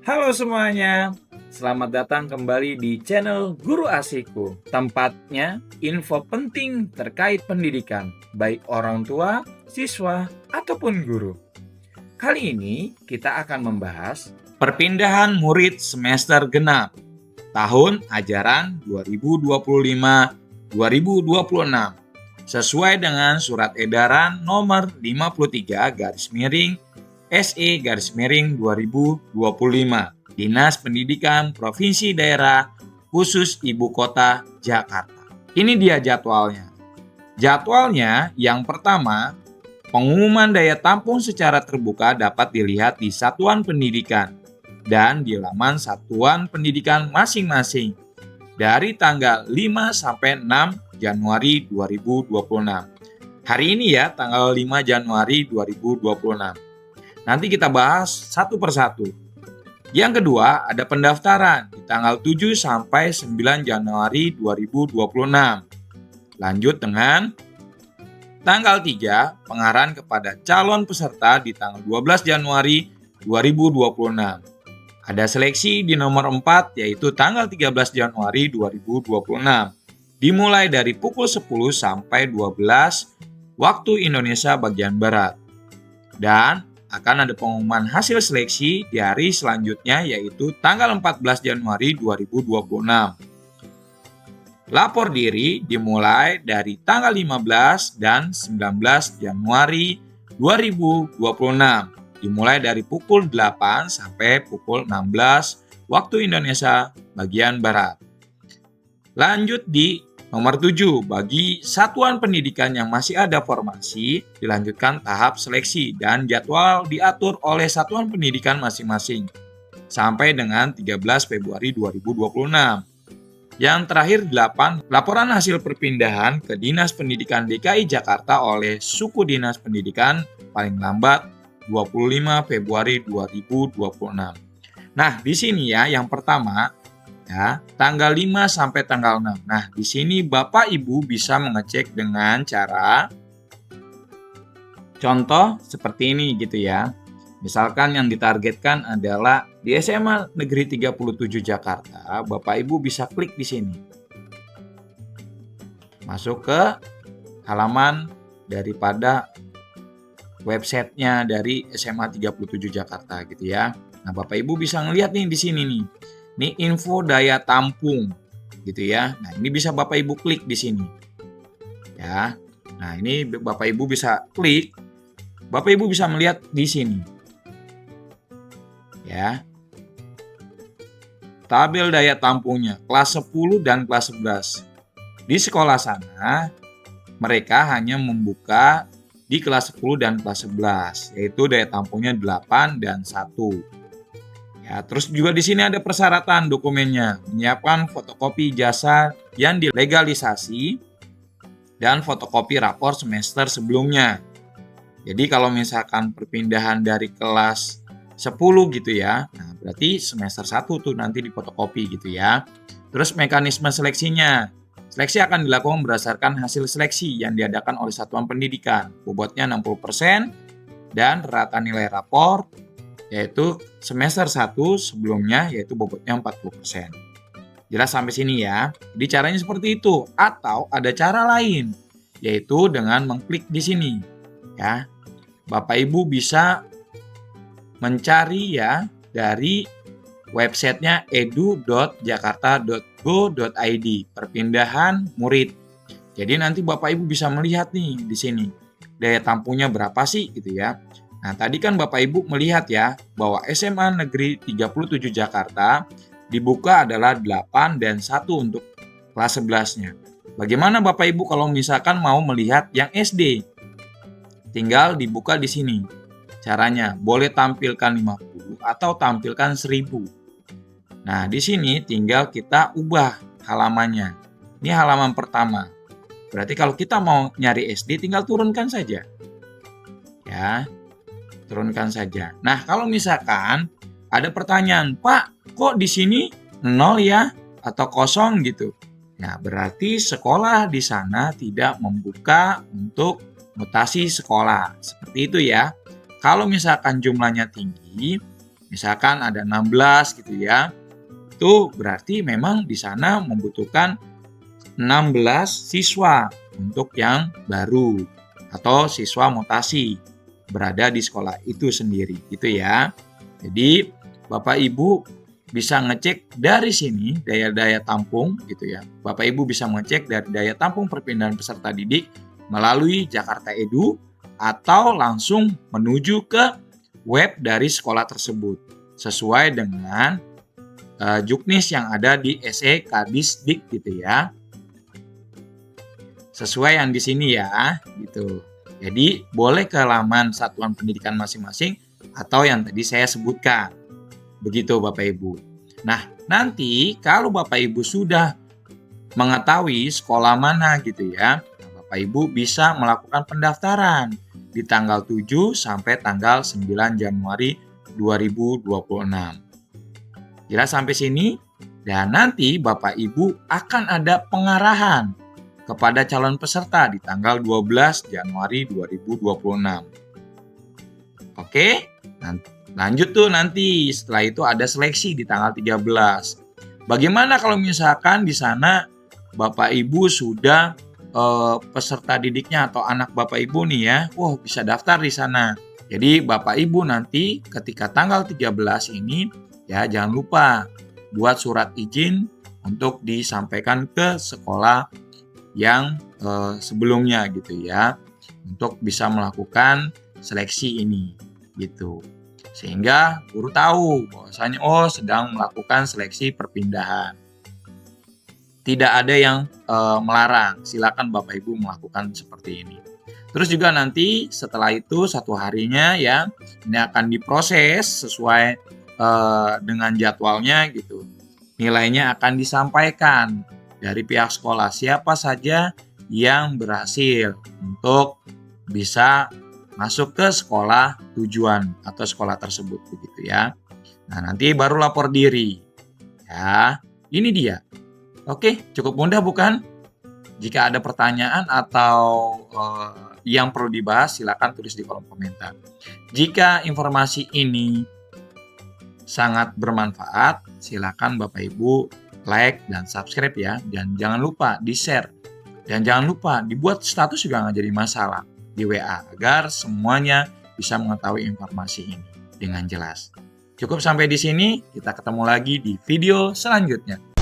Halo semuanya, selamat datang kembali di channel Guru Asikku. Tempatnya info penting terkait pendidikan, baik orang tua, siswa, ataupun guru. Kali ini kita akan membahas perpindahan murid semester genap tahun ajaran 2025-2026 sesuai dengan surat edaran nomor 53 garis miring SE garis miring 2025 Dinas Pendidikan Provinsi Daerah Khusus Ibu Kota Jakarta. Ini dia jadwalnya. Jadwalnya yang pertama, pengumuman daya tampung secara terbuka dapat dilihat di satuan pendidikan dan di laman satuan pendidikan masing-masing dari tanggal 5 sampai 6 Januari 2026. Hari ini ya, tanggal 5 Januari 2026. Nanti kita bahas satu persatu. Yang kedua, ada pendaftaran di tanggal 7 sampai 9 Januari 2026. Lanjut dengan tanggal 3, pengarahan kepada calon peserta di tanggal 12 Januari 2026. Ada seleksi di nomor 4 yaitu tanggal 13 Januari 2026. Dimulai dari pukul 10 sampai 12 waktu Indonesia bagian Barat. Dan akan ada pengumuman hasil seleksi di hari selanjutnya yaitu tanggal 14 Januari 2026. Lapor diri dimulai dari tanggal 15 dan 19 Januari 2026. Dimulai dari pukul 8 sampai pukul 16 waktu Indonesia bagian Barat. Lanjut di nomor 7, bagi satuan pendidikan yang masih ada formasi, dilanjutkan tahap seleksi dan jadwal diatur oleh satuan pendidikan masing-masing sampai dengan 13 Februari 2026. Yang terakhir 8, laporan hasil perpindahan ke Dinas Pendidikan DKI Jakarta oleh suku Dinas Pendidikan paling lambat 25 Februari 2026. Nah, di sini ya yang pertama ya, tanggal 5 sampai tanggal 6. Nah, di sini Bapak Ibu bisa mengecek dengan cara contoh seperti ini gitu ya. Misalkan yang ditargetkan adalah di SMA Negeri 37 Jakarta, Bapak Ibu bisa klik di sini. Masuk ke halaman daripada websitenya dari SMA 37 Jakarta gitu ya. Nah, Bapak Ibu bisa ngelihat nih di sini nih. Ini info daya tampung gitu ya. Nah, ini bisa Bapak Ibu klik di sini. Ya. Nah, ini Bapak Ibu bisa klik. Bapak Ibu bisa melihat di sini. Ya. Tabel daya tampungnya kelas 10 dan kelas 11. Di sekolah sana mereka hanya membuka di kelas 10 dan kelas 11, yaitu daya tampungnya 8 dan 1. Ya, terus juga di sini ada persyaratan dokumennya, menyiapkan fotokopi ijazah yang dilegalisasi dan fotokopi rapor semester sebelumnya. Jadi kalau misalkan perpindahan dari kelas 10 gitu ya, nah berarti semester 1 tuh nanti difotokopi gitu ya. Terus mekanisme seleksinya. Seleksi akan dilakukan berdasarkan hasil seleksi yang diadakan oleh satuan pendidikan. Bobotnya 60% dan rata nilai rapor yaitu semester 1 sebelumnya yaitu bobotnya 40%. Jelas sampai sini ya. Jadi caranya seperti itu atau ada cara lain yaitu dengan mengklik di sini ya. Bapak Ibu bisa mencari ya dari websitenya edu.jakarta.go.id perpindahan murid. Jadi nanti Bapak Ibu bisa melihat nih di sini daya tampungnya berapa sih gitu ya. Nah, tadi kan Bapak Ibu melihat ya bahwa SMA Negeri 37 Jakarta dibuka adalah 8 dan 1 untuk kelas 11-nya. Bagaimana Bapak Ibu kalau misalkan mau melihat yang SD? Tinggal dibuka di sini. Caranya boleh tampilkan 50 atau tampilkan 1000. Nah, di sini tinggal kita ubah halamannya. Ini halaman pertama. Berarti kalau kita mau nyari SD tinggal turunkan saja. Ya. Turunkan saja. Nah, kalau misalkan ada pertanyaan, "Pak, kok di sini 0 ya atau kosong gitu?" Nah, berarti sekolah di sana tidak membuka untuk mutasi sekolah. Seperti itu ya. Kalau misalkan jumlahnya tinggi, misalkan ada 16 gitu ya. Itu berarti memang di sana membutuhkan 16 siswa untuk yang baru atau siswa mutasi berada di sekolah itu sendiri gitu ya. Jadi Bapak Ibu bisa ngecek dari sini daya tampung gitu ya. Bapak Ibu bisa mengecek dari daya tampung perpindahan peserta didik melalui Jakarta Edu atau langsung menuju ke web dari sekolah tersebut sesuai dengan juknis yang ada di SE Kadisdik gitu ya. Sesuai yang di sini ya, gitu. Jadi boleh ke laman satuan pendidikan masing-masing atau yang tadi saya sebutkan. Begitu Bapak Ibu. Nah, nanti kalau Bapak Ibu sudah mengetahui sekolah mana gitu ya, Bapak Ibu bisa melakukan pendaftaran di tanggal 7 sampai tanggal 9 Januari 2026. Jelas sampai sini? Dan nanti Bapak Ibu akan ada pengarahan kepada calon peserta di tanggal 12 Januari 2026. Oke? Lanjut tuh nanti setelah itu ada seleksi di tanggal 13. Bagaimana kalau misalkan di sana Bapak Ibu sudah peserta didiknya atau anak Bapak Ibu nih ya, bisa daftar di sana. Jadi Bapak Ibu nanti ketika tanggal 13 ini ya jangan lupa buat surat izin untuk disampaikan ke sekolah yang sebelumnya gitu ya, untuk bisa melakukan seleksi ini gitu. Sehingga guru tahu bahwasanya sedang melakukan seleksi perpindahan. Tidak ada yang melarang, silakan Bapak Ibu melakukan seperti ini. Terus juga nanti setelah itu satu harinya ya, ini akan diproses sesuai dengan jadwalnya gitu. Nilainya akan disampaikan dari pihak sekolah siapa saja yang berhasil untuk bisa masuk ke sekolah tujuan atau sekolah tersebut begitu ya. Nah, nanti baru lapor diri. Ya, ini dia. Oke, cukup mudah bukan? Jika ada pertanyaan atau yang perlu dibahas, silakan tulis di kolom komentar. Jika informasi ini sangat bermanfaat, silakan Bapak Ibu like dan subscribe ya. Dan jangan lupa di-share. Dan jangan lupa dibuat status juga nggak jadi masalah di WA agar semuanya bisa mengetahui informasi ini dengan jelas. Cukup sampai di sini, kita ketemu lagi di video selanjutnya.